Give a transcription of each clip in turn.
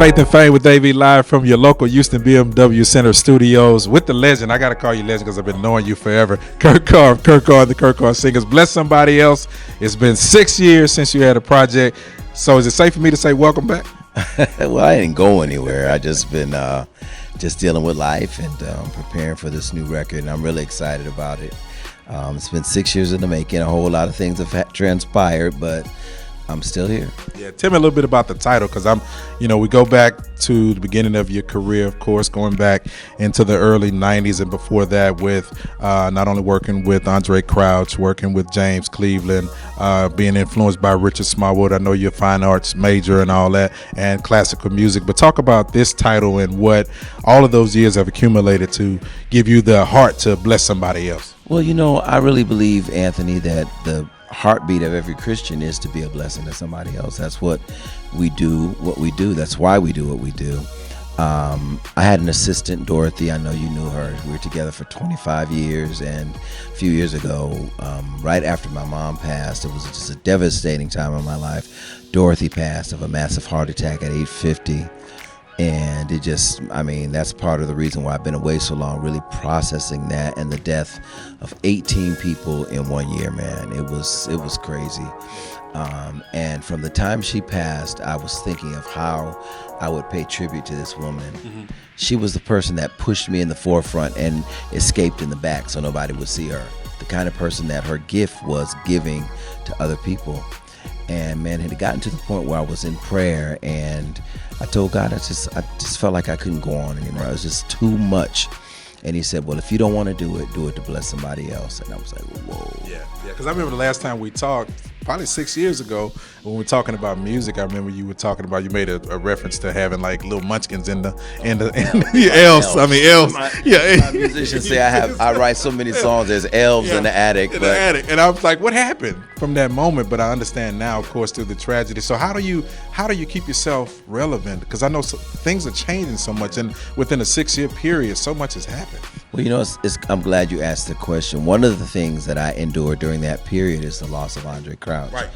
Faith and Fame with AV live from your local Houston BMW Center Studios with the legend. I got to call you legend because I've been knowing you forever. Carr, the Carr Singers. Bless somebody else. It's been 6 years since you had a project. So is it safe for me to say welcome back? Well, I didn't go anywhere. I just been just dealing with life and preparing for this new record, and I'm really excited about it. It's been 6 years in the making. A whole lot of things have transpired, but I'm still here. Yeah, tell me a little bit about the title, because we go back to the beginning of your career, of course, going back into the early 90s and before that with not only working with Andraé Crouch, working with James Cleveland, being influenced by Richard Smallwood. I know you're a fine arts major and all that, and classical music. But talk about this title and what all of those years have accumulated to give you the heart to bless somebody else. Well, I really believe, Anthony, that the heartbeat of every Christian is to be a blessing to somebody else. That's what we do. That's why we do what we do. I had an assistant, Dorothy. I know you knew her. We were together for 25 years, and a few years ago, right after my mom passed, it was just a devastating time in my life. Dorothy passed of a massive heart attack at 8:50. And that's part of the reason why I've been away so long, really processing that and the death of 18 people in 1 year, man. It was crazy. And from the time she passed, I was thinking of how I would pay tribute to this woman. Mm-hmm. She was the person that pushed me in the forefront and escaped in the back so nobody would see her. The kind of person that her gift was giving to other people. And man, it had gotten to the point where I was in prayer and I told God, I just felt like I couldn't go on anymore. It was just too much. And he said, well, if you don't want to do it to bless somebody else. And I was like, whoa. Yeah, because I remember the last time we talked, probably 6 years ago, when we were talking about music. I remember you were talking about, you made a reference to having like little munchkins in the elves. My musicians say I write so many songs. There's elves in the attic. The attic. And I was like, what happened from that moment? But I understand now, of course, through the tragedy. So how do you keep yourself relevant? Because I know things are changing so much, and within a 6 year period, so much has happened. Well, I'm glad you asked the question. One of the things that I endured during that period is the loss of Andraé Crouch. Right.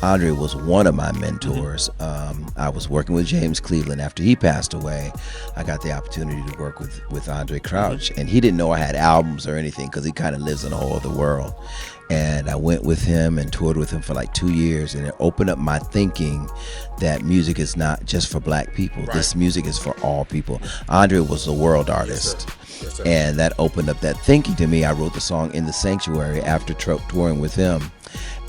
Andraé was one of my mentors. I was working with James Cleveland after he passed away. I got the opportunity to work with Andraé Crouch, and he didn't know I had albums or anything because he kind of lives in a whole other world. And I went with him and toured with him for like 2 years, and it opened up my thinking that music is not just for black people. Right. This music is for all people. Andraé was a world artist. Yes, sir. And that opened up that thinking to me. I wrote the song In the Sanctuary after touring with him.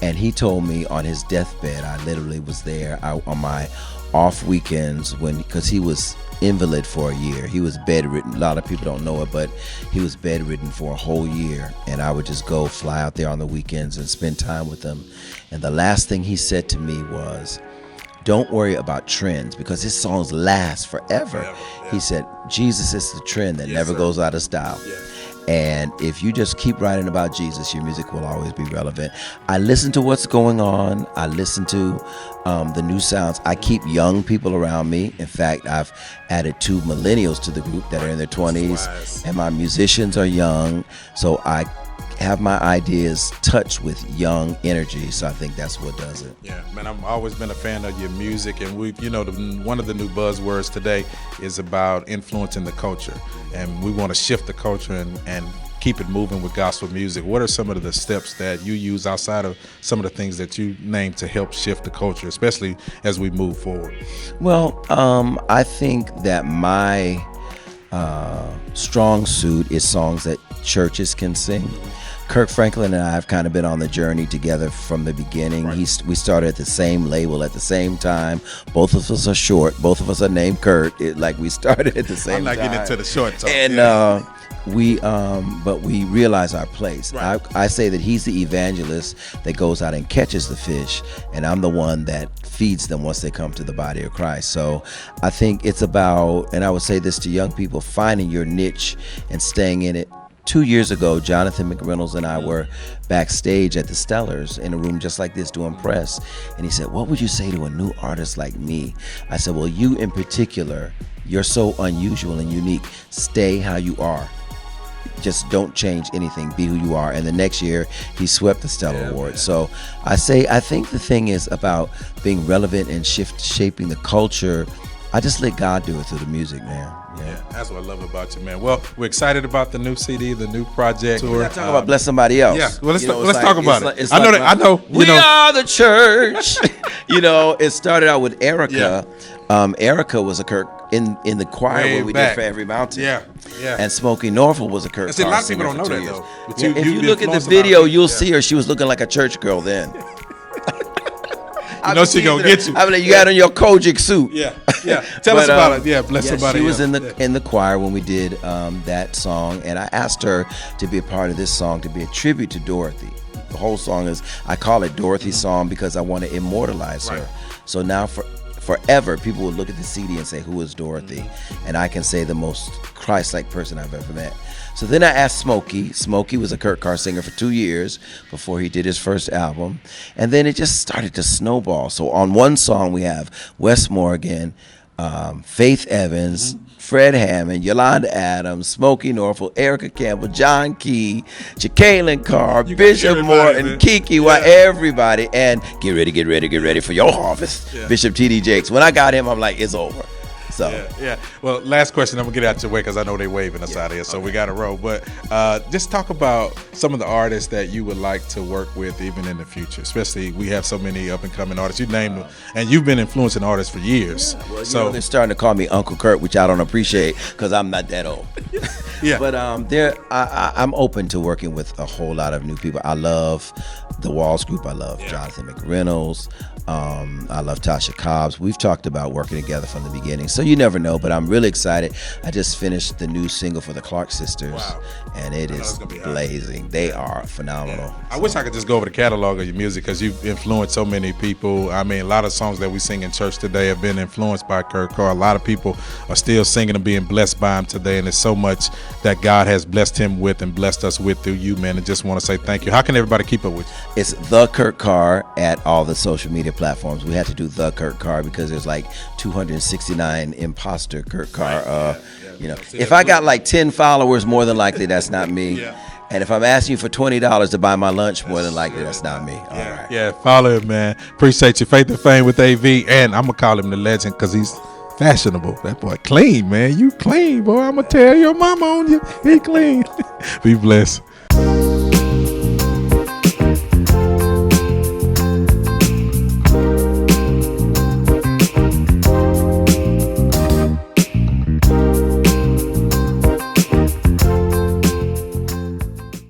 And he told me on his deathbed, I literally was there on my off weekends because he was invalid for a year. He was bedridden. A lot of people don't know it, but he was bedridden for a whole year. And I would just go fly out there on the weekends and spend time with him. And the last thing he said to me was, don't worry about trends because his songs last forever. Yeah. He said, Jesus is the trend that never goes out of style. Yeah. And if you just keep writing about Jesus, your music will always be relevant. I listen to what's going on. I listen to the new sounds. I keep young people around me. In fact, I've added 2 millennials to the group that are in their 20s, and my musicians are young. So I have my ideas touched with young energy, so I think that's what does it. Yeah, man, I've always been a fan of your music, and one of the new buzzwords today is about influencing the culture, and we want to shift the culture and keep it moving with gospel music. What are some of the steps that you use outside of some of the things that you named to help shift the culture, especially as we move forward? Well, I think that my strong suit is songs that churches can sing. Kirk Franklin and I have kind of been on the journey together from the beginning. Right. We started at the same label at the same time. Both of us are short. Both of us are named Kurt. We started at the same time. I'm not getting into the short talk. And but we realize our place. Right. I say that he's the evangelist that goes out and catches the fish, and I'm the one that feeds them once they come to the body of Christ. So I think it's about, and I would say this to young people, finding your niche and staying in it. 2 years ago, Jonathan McReynolds and I were backstage at the Stellars in a room just like this doing press. And he said, what would you say to a new artist like me? I said, well, you in particular, you're so unusual and unique. Stay how you are. Just don't change anything. Be who you are. And the next year, he swept the Stellar Award. Man. So I think the thing is about being relevant and shaping the culture I just let God do it through the music, man. Yeah, that's what I love about you, man. Well, we're excited about the new CD, the new project. We're not talking about bless somebody else. Yeah, well, let's talk about it. I know. We are the church. It started out with Erica. Yeah. Erica was a Kirk in the choir Way where we back. did For Every Mountain. Yeah. And Smokey Norfolk was a Kirk. See, a lot of singer people don't for know 2 that, years. though. But Yeah, if you look at the video, you'll see her. She was looking like a church girl then. You know she gonna get you. I mean, you got on your Kojic suit. Yeah. Tell us about it. Yeah, bless somebody. She was else. in the choir when we did that song, and I asked her to be a part of this song to be a tribute to Dorothy. The whole song I call it Dorothy's song because I want to immortalize her. So now forever, people will look at the CD and say, "Who is Dorothy?" And I can say the most Christ-like person I've ever met. So then I asked Smokey. Smokey was a Kurt Carr singer for 2 years before he did his first album. And then it just started to snowball. So on one song we have Wes Morgan, Faith Evans, Fred Hammond, Yolanda Adams, Smokey Norfolk, Erica Campbell, John Key, Jacqueline Carr, Bishop Morton, Kiki, everybody. And get ready for your harvest. Yeah. Bishop T.D. Jakes. When I got him, I'm like, it's over. So yeah. Well, last question. I'm gonna get out your way because I know they're waving us out of here, so we got to roll. But just talk about some of the artists that you would like to work with, even in the future. Especially, we have so many up and coming artists. You named them, and you've been influencing artists for years. Yeah, well, they're starting to call me Uncle Kurt, which I don't appreciate because I'm not that old. Yeah. But I'm open to working with a whole lot of new people. I love the Walls Group. I love Jonathan McReynolds. I love Tasha Cobbs. We've talked about working together from the beginning, so you never know, but I'm really excited. I just finished the new single for the Clark Sisters, and it is blazing. They are phenomenal. Yeah. I wish I could just go over the catalog of your music because you've influenced so many people. I mean, a lot of songs that we sing in church today have been influenced by Kurt Carr. A lot of people are still singing and being blessed by him today, and there's so much that God has blessed him with and blessed us with through you, man. I just want to say thank you. How can everybody keep up with you? It's The Kurt Carr at all the social media platforms. We had to do The Kurt Carr because there's like 269 imposter Kurt Carr. If I got like 10 followers, more than likely that's not me. And if I'm asking you for $20 to buy my lunch, more than likely that's not me. All right. Yeah, follow him, man. Appreciate you. Faith and Fame with AV, and I'm gonna call him the legend because he's fashionable. That boy clean, man. You clean, boy. I'm gonna tell your mama on you. He clean. Be blessed.